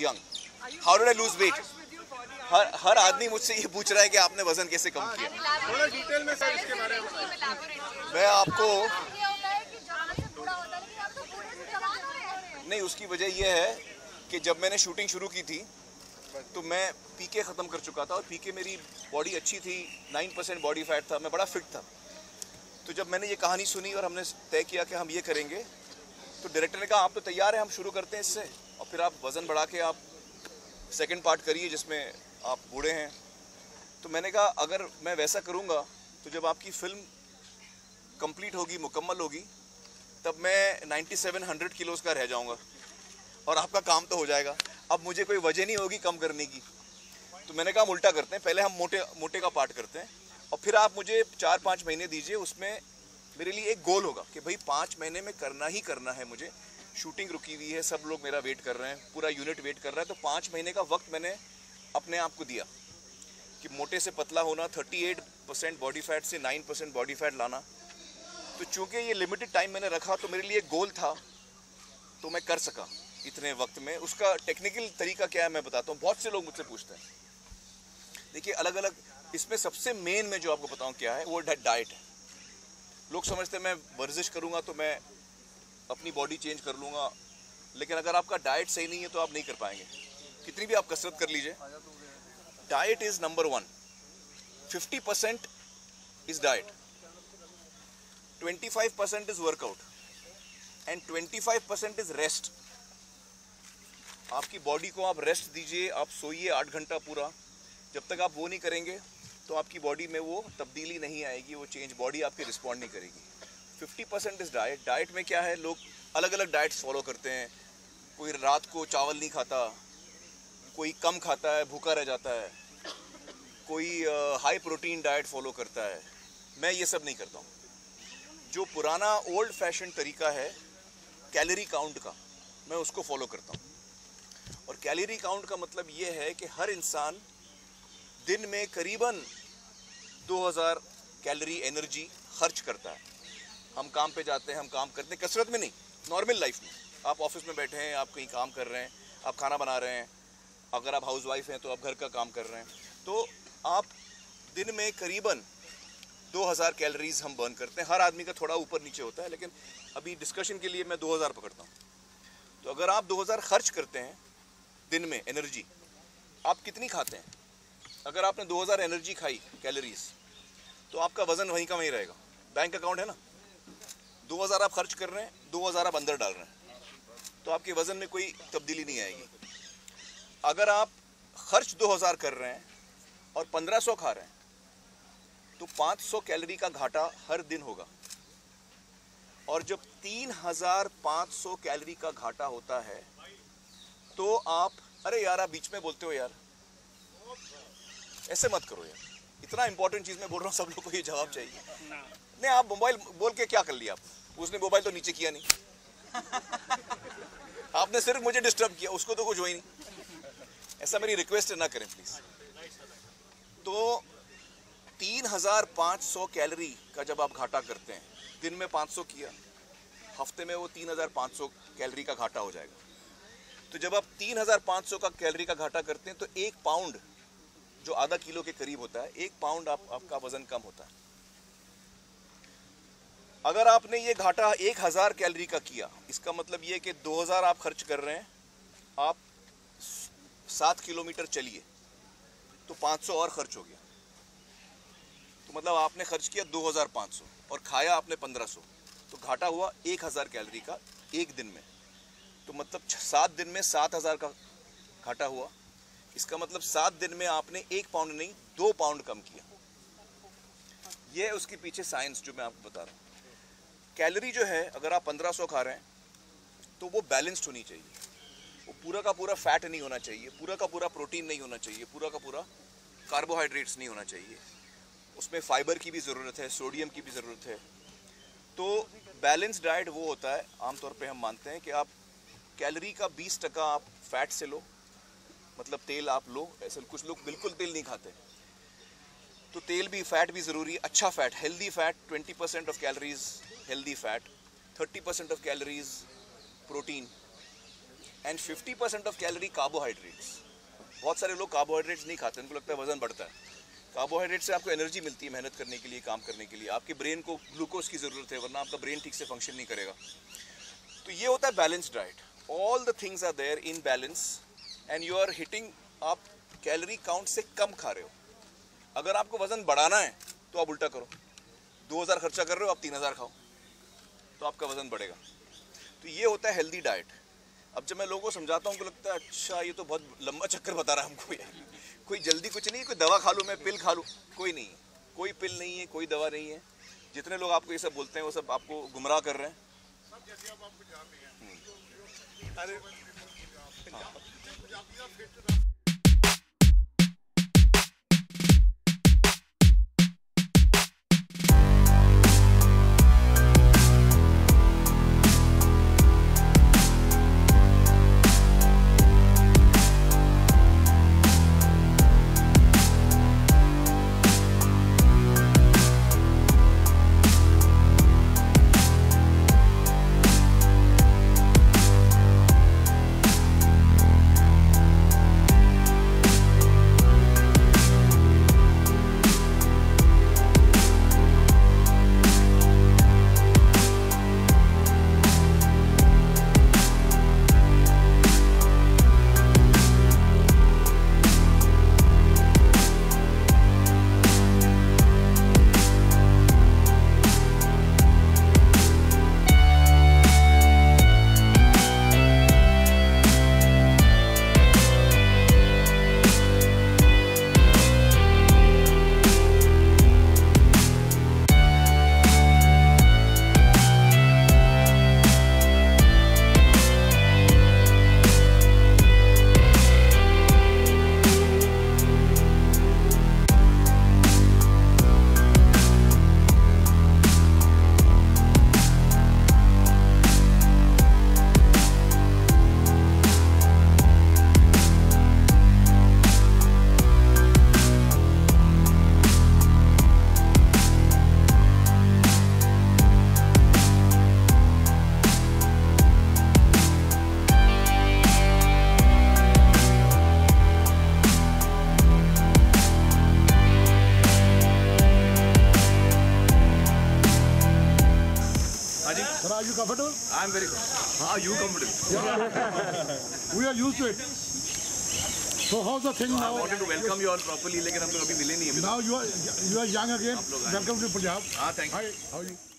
young. How did I lose weight? हर आदमी मुझसे ये पूछ रहा है कि आपने वजन कैसे कम किया. थोड़ा डिटेल में सर इसके बारे में. मैं आपको नहीं, उसकी वजह यह है कि जब मैंने शूटिंग शुरू की थी तो मैं पीके ख़त्म कर चुका था और पीके मेरी बॉडी अच्छी थी, 9% बॉडी फैट था, मैं बड़ा फिट था. तो जब मैंने ये कहानी सुनी और हमने तय किया कि हम ये करेंगे, तो डायरेक्टर ने कहा आप तो तैयार हैं, हम शुरू करते हैं इससे और फिर आप वज़न बढ़ा के आप सेकंड पार्ट करिए जिसमें आप बूढ़े हैं. तो मैंने कहा अगर मैं वैसा करूँगा तो जब आपकी फ़िल्म कंप्लीट होगी, मुकम्मल होगी, तब मैं 9700 किलोज़ का रह जाऊँगा और आपका काम तो हो जाएगा. अब मुझे कोई वजह नहीं होगी कम करने की. तो मैंने कहा हम उल्टा करते हैं, पहले हम मोटे का पार्ट करते हैं और फिर आप मुझे 4-5 महीने दीजिए. उसमें मेरे लिए एक गोल होगा कि भाई 5 महीने में करना ही करना है मुझे. शूटिंग रुकी हुई है, सब लोग मेरा वेट कर रहे हैं, पूरा यूनिट वेट कर रहा है. तो 5 महीने का वक्त मैंने अपने आप को दिया कि मोटे से पतला होना, 38% बॉडी फैट से 9% बॉडी फैट लाना. तो चूँकि ये लिमिटेड टाइम मैंने रखा तो मेरे लिए एक गोल था, तो मैं कर सका इतने वक्त में. उसका टेक्निकल तरीका क्या है मैं बताता हूँ. बहुत से लोग मुझसे पूछते हैं. देखिए अलग अलग, इसमें सबसे मेन मैं जो आपको बताऊँ क्या है वो डाइट है. लोग समझते हैं मैं वर्जिश करूँगा तो मैं अपनी बॉडी चेंज कर लूँगा, लेकिन अगर आपका डाइट सही नहीं है तो आप नहीं कर पाएंगे. कितनी भी आप कसरत कर लीजिए, diet is number 1. 50% is diet, 25% is workout and 25% is rest. आपकी बॉडी को आप रेस्ट दीजिए, आप सोइए 8 घंटा पूरा. जब तक आप वो नहीं करेंगे तो आपकी बॉडी में वो तब्दीली नहीं आएगी, वो चेंज बॉडी आपकी रिस्पॉन्ड नहीं करेगी. 50% इज़ डाइट. डाइट में क्या है, लोग अलग अलग डाइट्स फॉलो करते हैं. कोई रात को चावल नहीं खाता, कोई कम खाता है भूखा रह जाता है, कोई हाई प्रोटीन डाइट फॉलो करता है. मैं ये सब नहीं करता हूँ. जो पुराना ओल्ड फैशन तरीका है कैलोरी काउंट का, मैं उसको फॉलो करता हूँ. और कैलोरी काउंट का मतलब ये है कि हर इंसान दिन में करीबन 2000 कैलोरी एनर्जी खर्च करता है. हम काम पे जाते हैं, हम काम करते हैं, कसरत में नहीं, नॉर्मल लाइफ में. आप ऑफिस में बैठे हैं, आप कहीं काम कर रहे हैं, आप खाना बना रहे हैं, अगर आप हाउसवाइफ हैं तो आप घर का काम कर रहे हैं, तो आप दिन में करीबन 2000 कैलोरीज हम बर्न करते हैं. हर आदमी का थोड़ा ऊपर नीचे होता है, लेकिन अभी डिस्कशन के लिए मैं 2000 पकड़ता हूँ. तो अगर आप 2000 खर्च करते हैं दिन में एनर्जी, आप कितनी खाते हैं? अगर आपने 2000 एनर्जी खाई कैलोरीज, तो आपका वज़न वहीं का वहीं रहेगा. बैंक अकाउंट है ना, 2000 आप खर्च कर रहे हैं, 2000 आप अंदर डाल रहे हैं, तो आपके वज़न में कोई तब्दीली नहीं आएगी. अगर आप खर्च 2000 कर रहे हैं और 1500 खा रहे हैं, तो 500 कैलोरी का घाटा हर दिन होगा. और जब 3500 कैलोरी का घाटा होता है तो आप, अरे यार आप बीच में बोलते हो यार, ऐसे मत करो यार, इतना इंपॉर्टेंट चीज़ मैं बोल रहा हूँ, सब लोग को ये जवाब चाहिए. नहीं, आप मोबाइल बोल के क्या कर लिया? आप उसने मोबाइल तो नीचे किया नहीं, आपने सिर्फ मुझे डिस्टर्ब किया, उसको तो कुछ हुआ ही नहीं. ऐसा मेरी रिक्वेस्ट है, ना करें प्लीज. तो 3500 कैलोरी का जब आप घाटा करते हैं, दिन में 500 किया, हफ्ते में वो 3500 कैलोरी का घाटा हो जाएगा. तो जब आप 3500 का कैलोरी का घाटा करते हैं तो 1 पाउंड, जो आधा किलो के करीब होता है, 1 पाउंड आपका वजन कम होता है. अगर आपने ये घाटा 1000 कैलोरी का किया, इसका मतलब ये कि 2000 आप खर्च कर रहे हैं, आप 7 किलोमीटर चलिए तो 500 और खर्च हो गया. तो मतलब आपने खर्च किया 2500 और खाया आपने 1500, तो घाटा हुआ 1000 कैलोरी का एक दिन में. तो मतलब 7 दिन में 7000 का घाटा हुआ. इसका मतलब 7 दिन में आपने 1 पाउंड नहीं 2 पाउंड कम किया. ये है उसके पीछे साइंस जो मैं आपको बता रहा हूँ. कैलोरी जो है, अगर आप 1500 खा रहे हैं तो वो बैलेंस्ड होनी चाहिए. वो पूरा का पूरा फैट नहीं होना चाहिए, पूरा का पूरा प्रोटीन नहीं होना चाहिए, पूरा का पूरा कार्बोहाइड्रेट्स नहीं होना चाहिए. उसमें फाइबर की भी ज़रूरत है, सोडियम की भी ज़रूरत है. तो बैलेंस्ड डाइट वो होता है, आमतौर पे हम मानते हैं कि आप कैलोरी का 20% आप फैट से लो, मतलब तेल आप लो. ऐसे कुछ लोग बिल्कुल तेल नहीं खाते, तो तेल भी, फैट भी ज़रूरी है, अच्छा fat, healthy fat. 20% of calories healthy fat, 30% of calories protein, and 50% of calorie carbohydrates. बहुत सारे लोग कार्बोहाइड्रेट्स नहीं खाते, उनको लगता है वजन बढ़ता है। कार्बोहाइड्रेट से आपको एनर्जी मिलती है मेहनत करने के लिए, काम करने के लिए। आपके ब्रेन को ग्लूकोज की ज़रूरत है, वरना आपका ब्रेन ठीक से फंक्शन नहीं करेगा। तो ये होता है balanced diet. All the things are there in balance and you are hitting, आप कैलोरी काउंट से कम खा रहे हो। अगर आपको वजन बढ़ाना है तो आप उल्टा करो, 2000 खर्चा कर रहे हो, आप 3000 खाओ, तो आपका वजन बढ़ेगा। तो ये होता है हेल्दी डाइट। अब जब मैं लोगों को समझाता हूँ, उनको लगता है अच्छा ये तो बहुत लंबा चक्कर बता रहा है हमको ये। कोई जल्दी कुछ नहीं, कोई दवा खा लूँ मैं, पिल खा लूँ, कोई नहीं है, कोई पिल नहीं है, कोई दवा नहीं है। जितने लोग आपको ये सब बोलते हैं वो सब आपको गुमराह कर रहे हैं। अरे Are you comfortable? I am very good. Are you comfortable? We are used to it. So how's the thing I now? wanted to welcome you all properly, लेकिन हम लोग अभी मिले नहीं अभी। Now you are young again. Welcome to Punjab. हाँ, thank you. Hi, how are you?